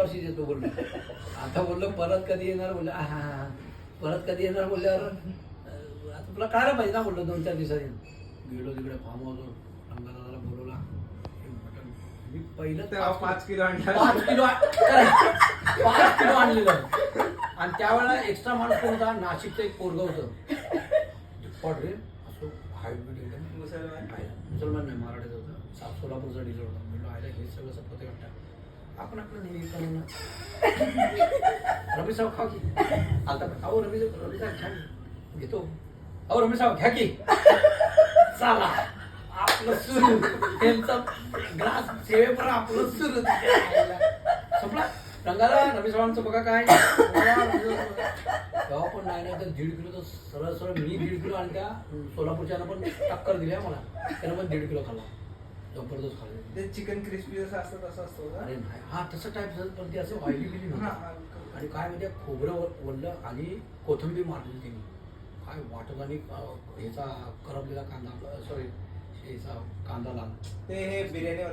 वर्षी येतो बोललो. आता बोललो परत कधी येणार बोललो. हा परत कधी येणार बोलल्यावर आता तुला कळायला पाहिजे ना बोललो 2-4 दिवसांनी. गेलो तिकडे फार्म हाऊसवर, रंगादादाला बोलवला. मटण मी पहिलं 5 किलो आणलं. 5 किलो आणलेलं. आणि त्यावेळेला एक्स्ट्रा माणूस कोण होता, नाशिकचं एक पोरगं होतं. पड रे असं हायब्रिड एकदम मुसलमान नाही, मराठीचं होतं. सोलापूरचा डीलर होता. म्हणलं आयला हे सगळं सपत वाटतं, आपण आपलं नेहमी करून रमेश साहेब खाऊ की आता. अहो रमेश साहेब घ्या की. घेतो. अहो रमेश साहेब घ्या की. चला आपलं सुरू. त्यांचा ग्लास सेवेपर आपलं सुरू. संपला रंगाला. रमेश साहेबांचं बघा काय तेव्हा पण नाही तर 1.5 किलो तर सरळ सरळ मी 1.5 किलो आणि त्या सोलापूरच्यानं पण टक्कर दिली मला. त्यानं पण 1.5 किलो खाल्ला. जबरदस्त खाल्लं. ते चिकन क्रिस्पी जसं असतं तसं असतं का? अरे नाही हा तसं टाईप पण ते असं ऑइली बिली नव्हतं. आणि काय म्हणजे खोबरं वल्लं आणि कोथिंबीर मारली तिने. काय वाटत आणि ह्याचा करपलेला कांदा, सॉरी ह्याचा कांदा लाल. ते हे बिर्याणीवर